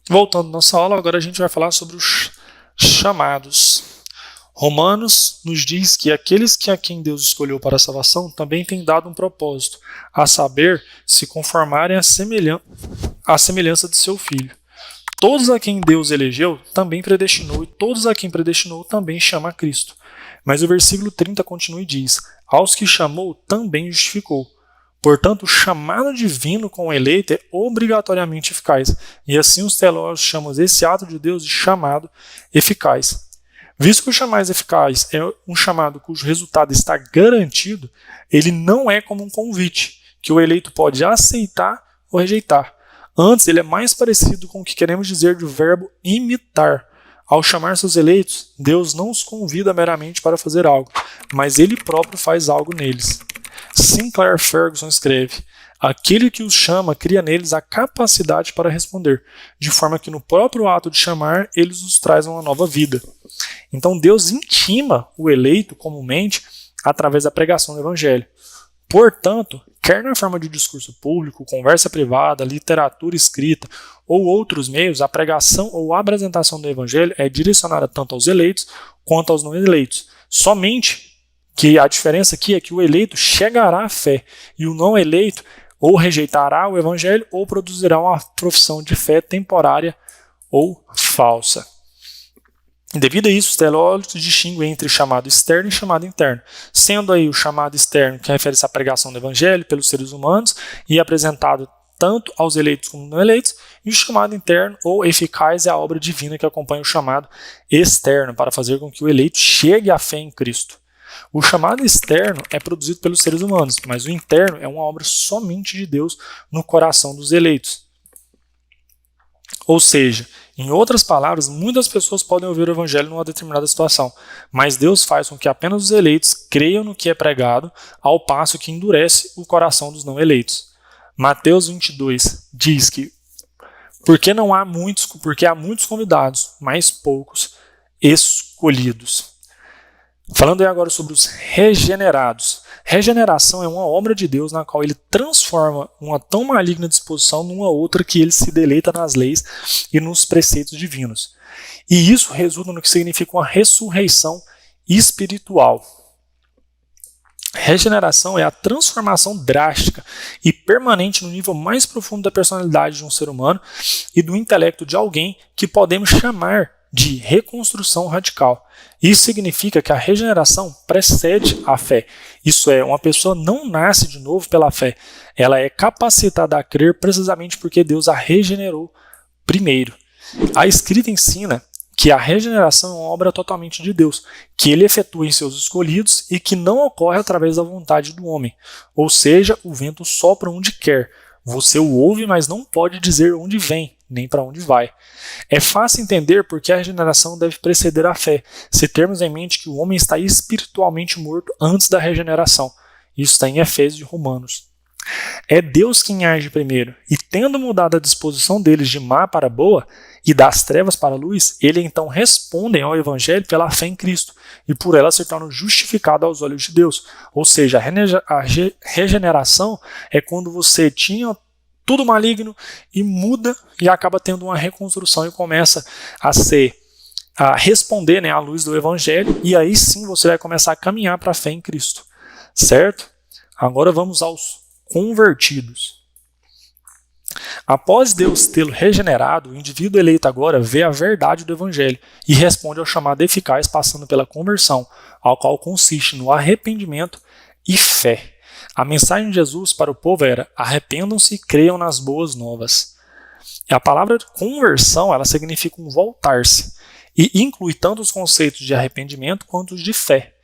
Voltando à nossa aula, agora a gente vai falar sobre os chamados. Romanos nos diz que aqueles que a quem Deus escolheu para a salvação também têm dado um propósito, a saber, se conformarem à semelhança de seu Filho. Todos a quem Deus elegeu também predestinou, e todos a quem predestinou também chama a Cristo. Mas o versículo 30 continua e diz: aos que chamou também justificou. Portanto, o chamado divino com o eleito é obrigatoriamente eficaz, e assim os teólogos chamam esse ato de Deus de chamado eficaz. Visto que o chamado eficaz é um chamado cujo resultado está garantido, ele não é como um convite, que o eleito pode aceitar ou rejeitar. Antes, ele é mais parecido com o que queremos dizer do verbo imitar. Ao chamar seus eleitos, Deus não os convida meramente para fazer algo, mas ele próprio faz algo neles. Sinclair Ferguson escreve: aquele que os chama cria neles a capacidade para responder, de forma que no próprio ato de chamar, eles os trazem uma nova vida. Então Deus intima o eleito comumente através da pregação do Evangelho. Portanto, quer na forma de discurso público, conversa privada, literatura escrita ou outros meios, a pregação ou a apresentação do Evangelho é direcionada tanto aos eleitos quanto aos não eleitos. Somente que a diferença aqui é que o eleito chegará à fé e o não eleito ou rejeitará o Evangelho ou produzirá uma profissão de fé temporária ou falsa. Devido a isso, os teólogos distinguem entre chamado externo e chamado interno, sendo aí o chamado externo que refere-se à pregação do Evangelho pelos seres humanos e apresentado tanto aos eleitos como não eleitos, e o chamado interno ou eficaz é a obra divina que acompanha o chamado externo para fazer com que o eleito chegue à fé em Cristo. O chamado externo é produzido pelos seres humanos, mas o interno é uma obra somente de Deus no coração dos eleitos. Ou seja, em outras palavras, muitas pessoas podem ouvir o Evangelho numa determinada situação, mas Deus faz com que apenas os eleitos creiam no que é pregado, ao passo que endurece o coração dos não eleitos. Mateus 22 diz que porque há muitos convidados, mas poucos escolhidos. Falando aí agora sobre os regenerados. Regeneração é uma obra de Deus na qual ele transforma uma tão maligna disposição numa outra que ele se deleita nas leis e nos preceitos divinos. E isso resulta no que significa uma ressurreição espiritual. Regeneração é a transformação drástica e permanente no nível mais profundo da personalidade de um ser humano e do intelecto de alguém que podemos chamar de reconstrução radical. Isso significa que a regeneração precede a fé. Isso é, uma pessoa não nasce de novo pela fé. Ela é capacitada a crer precisamente porque Deus a regenerou primeiro. A Escrita ensina que a regeneração é uma obra totalmente de Deus, que ele efetua em seus escolhidos e que não ocorre através da vontade do homem. Ou seja, o vento sopra onde quer. Você o ouve, mas não pode dizer onde vem, nem para onde vai. É fácil entender porque a regeneração deve preceder a fé, se termos em mente que o homem está espiritualmente morto antes da regeneração. Isso está em Efésios e Romanos. É Deus quem age primeiro, e tendo mudado a disposição deles de má para boa e das trevas para a luz, eles então respondem ao Evangelho pela fé em Cristo, e por ela se tornam justificados aos olhos de Deus. Ou seja, a regeneração é quando você tinha tudo maligno e muda e acaba tendo uma reconstrução e começa a responder, à luz do Evangelho, e aí sim você vai começar a caminhar para a fé em Cristo. Certo? Agora vamos aos convertidos. Após Deus tê-lo regenerado, o indivíduo eleito agora vê a verdade do Evangelho e responde ao chamado eficaz passando pela conversão, ao qual consiste no arrependimento e fé. A mensagem de Jesus para o povo era: arrependam-se e creiam nas boas novas. E a palavra conversão, ela significa um voltar-se e inclui tanto os conceitos de arrependimento quanto os de fé.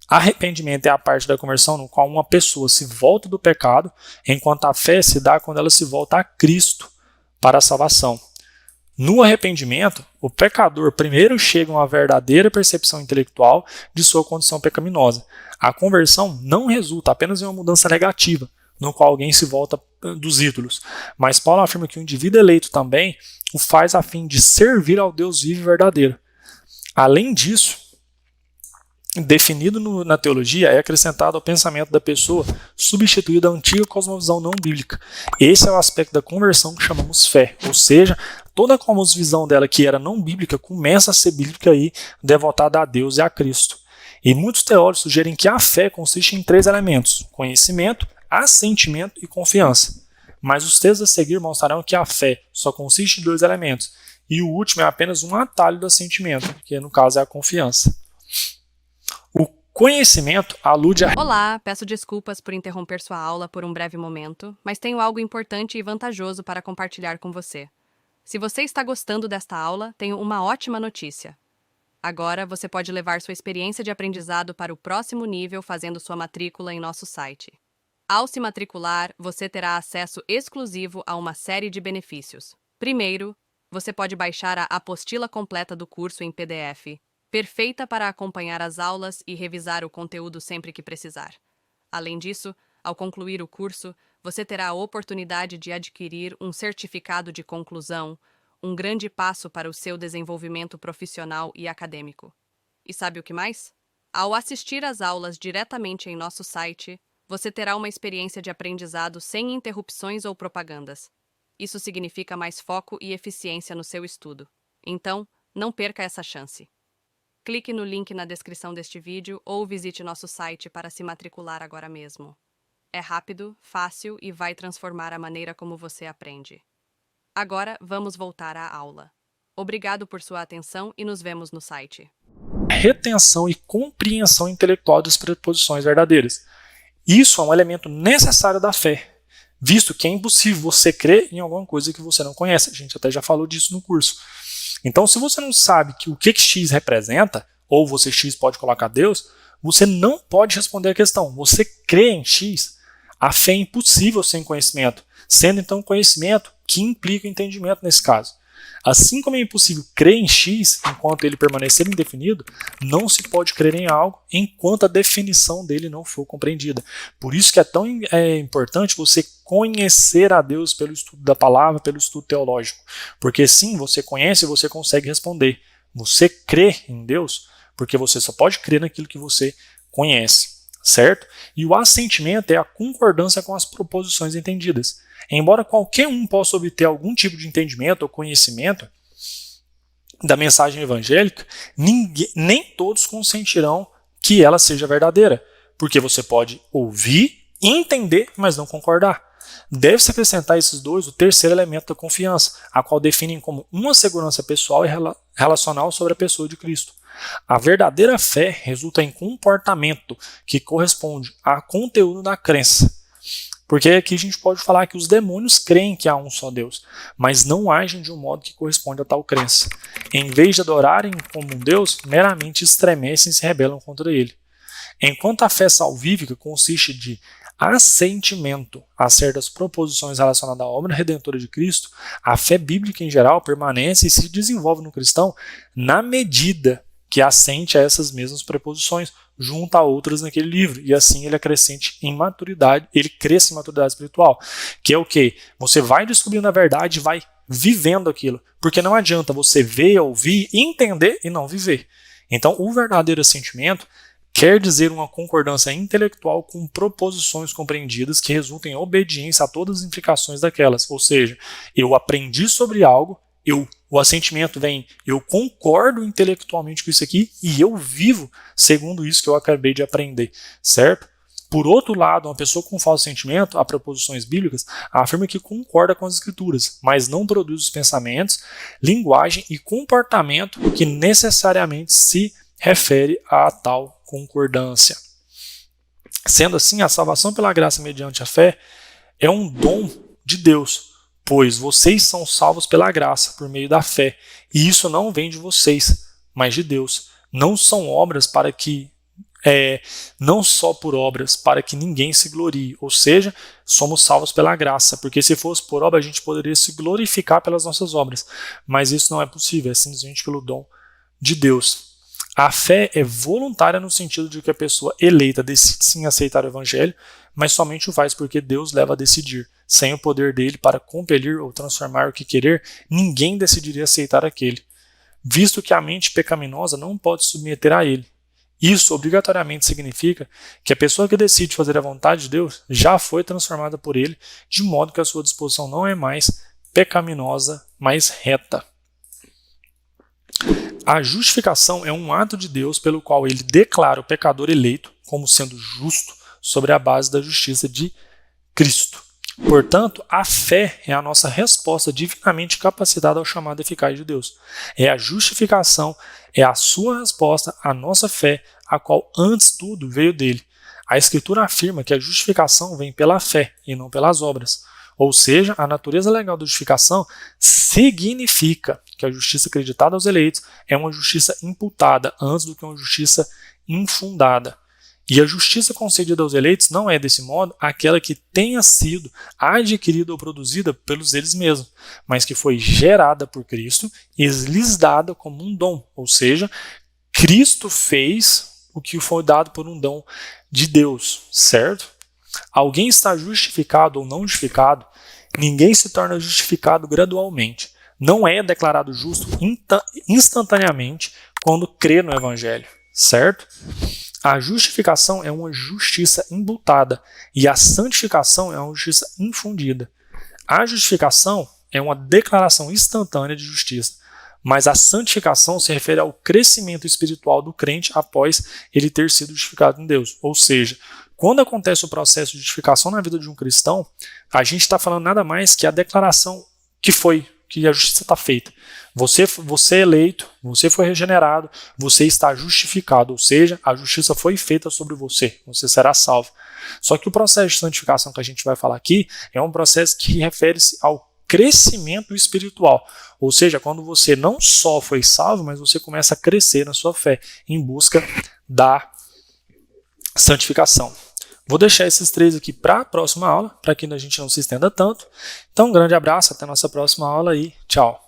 Arrependimento é a parte da conversão no qual uma pessoa se volta do pecado, enquanto a fé se dá quando ela se volta a Cristo para a salvação. No arrependimento, o pecador primeiro chega a uma verdadeira percepção intelectual de sua condição pecaminosa. A conversão não resulta apenas em uma mudança negativa, no qual alguém se volta dos ídolos. Mas Paulo afirma que o indivíduo eleito também o faz a fim de servir ao Deus vivo e verdadeiro. Além disso, definido na teologia, é acrescentado ao pensamento da pessoa substituída a antiga cosmovisão não bíblica. Esse é o aspecto da conversão que chamamos fé, ou seja, toda a cosmovisão dela, que era não bíblica, começa a ser bíblica e devotada a Deus e a Cristo. E muitos teólogos sugerem que a fé consiste em 3 elementos: conhecimento, assentimento e confiança. Mas os textos a seguir mostrarão que a fé só consiste em 2 elementos, e o último é apenas um atalho do assentimento, que no caso é a confiança. O conhecimento alude a... Olá, peço desculpas por interromper sua aula por um breve momento, mas tenho algo importante e vantajoso para compartilhar com você. Se você está gostando desta aula, tenho uma ótima notícia. Agora você pode levar sua experiência de aprendizado para o próximo nível fazendo sua matrícula em nosso site. Ao se matricular, você terá acesso exclusivo a uma série de benefícios. Primeiro, você pode baixar a apostila completa do curso em PDF, perfeita para acompanhar as aulas e revisar o conteúdo sempre que precisar. Além disso, ao concluir o curso, você terá a oportunidade de adquirir um certificado de conclusão, um grande passo para o seu desenvolvimento profissional e acadêmico. E sabe o que mais? Ao assistir às aulas diretamente em nosso site, você terá uma experiência de aprendizado sem interrupções ou propagandas. Isso significa mais foco e eficiência no seu estudo. Então, não perca essa chance. Clique no link na descrição deste vídeo ou visite nosso site para se matricular agora mesmo. É rápido, fácil e vai transformar a maneira como você aprende. Agora, vamos voltar à aula. Obrigado por sua atenção e nos vemos no site. Retenção e compreensão intelectual das preposições verdadeiras. Isso é um elemento necessário da fé, visto que é impossível você crer em alguma coisa que você não conhece. A gente até já falou disso no curso. Então, se você não sabe o que X representa, ou você X pode colocar Deus, você não pode responder a questão. Você crê em X, a fé é impossível sem conhecimento, sendo então conhecimento que implica o entendimento nesse caso. Assim como é impossível crer em X enquanto ele permanecer indefinido, não se pode crer em algo enquanto a definição dele não for compreendida. Por isso que é tão importante você conhecer a Deus pelo estudo da palavra, pelo estudo teológico. Porque sim, você conhece e você consegue responder. Você crê em Deus porque você só pode crer naquilo que você conhece, certo? E o assentimento é a concordância com as proposições entendidas. Embora qualquer um possa obter algum tipo de entendimento ou conhecimento da mensagem evangélica, nem todos consentirão que ela seja verdadeira, porque você pode ouvir, entender, mas não concordar. Deve-se acrescentar a esses dois o terceiro elemento da confiança, a qual definem como uma segurança pessoal e relacional sobre a pessoa de Cristo. A verdadeira fé resulta em comportamento que corresponde a conteúdo da crença. Porque aqui a gente pode falar que os demônios creem que há um só Deus, mas não agem de um modo que corresponde a tal crença. Em vez de adorarem como um Deus, meramente estremecem e se rebelam contra ele. Enquanto a fé salvífica consiste de assentimento a certas proposições relacionadas à obra redentora de Cristo, a fé bíblica em geral permanece e se desenvolve no cristão na medida que assente a essas mesmas preposições, junto a outras naquele livro, e assim ele acrescente em maturidade, ele cresce em maturidade espiritual, que é o quê? Você vai descobrindo a verdade e vai vivendo aquilo, porque não adianta você ver, ouvir, entender e não viver. Então, o verdadeiro assentimento quer dizer uma concordância intelectual com proposições compreendidas que resultam em obediência a todas as implicações daquelas, ou seja, eu aprendi sobre algo, o assentimento vem, eu concordo intelectualmente com isso aqui e eu vivo segundo isso que eu acabei de aprender, certo? Por outro lado, uma pessoa com falso sentimento a proposições bíblicas afirma que concorda com as escrituras, mas não produz os pensamentos, linguagem e comportamento que necessariamente se refere a tal concordância. Sendo assim, a salvação pela graça mediante a fé é um dom de Deus, pois vocês são salvos pela graça, por meio da fé. E isso não vem de vocês, mas de Deus. Não são obras para que... não só por obras, para que ninguém se glorie. Ou seja, somos salvos pela graça, porque se fosse por obra, a gente poderia se glorificar pelas nossas obras. Mas isso não é possível, é simplesmente pelo dom de Deus. A fé é voluntária no sentido de que a pessoa eleita decide sim aceitar o evangelho, mas somente o faz porque Deus leva a decidir. Sem o poder dele para compelir ou transformar o que querer, ninguém decidiria aceitar aquele, visto que a mente pecaminosa não pode se submeter a ele. Isso obrigatoriamente significa que a pessoa que decide fazer a vontade de Deus já foi transformada por ele, de modo que a sua disposição não é mais pecaminosa, mas reta. A justificação é um ato de Deus pelo qual ele declara o pecador eleito como sendo justo sobre a base da justiça de Cristo. Portanto, a fé é a nossa resposta divinamente capacitada ao chamado eficaz de Deus. É a justificação, é a sua resposta à nossa fé, a qual antes tudo veio dele. A Escritura afirma que a justificação vem pela fé e não pelas obras. Ou seja, a natureza legal da justificação significa que a justiça acreditada aos eleitos é uma justiça imputada antes do que uma justiça infundada. E a justiça concedida aos eleitos não é, desse modo, aquela que tenha sido adquirida ou produzida pelos eles mesmos, mas que foi gerada por Cristo e lhes dada como um dom. Ou seja, Cristo fez o que foi dado por um dom de Deus, certo? Alguém está justificado ou não justificado, ninguém se torna justificado gradualmente. Não é declarado justo instantaneamente quando crê no Evangelho, certo? A justificação é uma justiça imputada e a santificação é uma justiça infundida. A justificação é uma declaração instantânea de justiça, mas a santificação se refere ao crescimento espiritual do crente após ele ter sido justificado em Deus. Ou seja, quando acontece o processo de justificação na vida de um cristão, a gente está falando nada mais que a declaração que a justiça está feita. Você é eleito, você foi regenerado, você está justificado, ou seja, a justiça foi feita sobre você, você será salvo. Só que o processo de santificação que a gente vai falar aqui é um processo que refere-se ao crescimento espiritual, ou seja, quando você não só foi salvo, mas você começa a crescer na sua fé em busca da santificação. Vou deixar esses 3 aqui para a próxima aula, para que a gente não se estenda tanto. Então, um grande abraço, até a nossa próxima aula e tchau!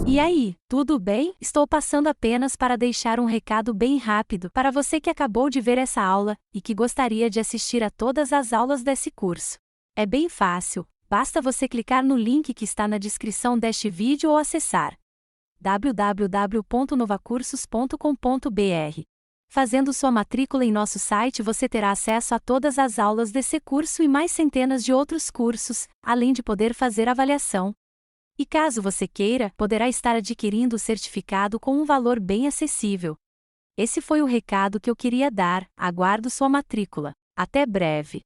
E aí, tudo bem? Estou passando apenas para deixar um recado bem rápido para você que acabou de ver essa aula e que gostaria de assistir a todas as aulas desse curso. É bem fácil, basta você clicar no link que está na descrição deste vídeo ou acessar www.novacursos.com.br. Fazendo sua matrícula em nosso site, você terá acesso a todas as aulas desse curso e mais centenas de outros cursos, além de poder fazer avaliação. E caso você queira, poderá estar adquirindo o certificado com um valor bem acessível. Esse foi o recado que eu queria dar, aguardo sua matrícula. Até breve!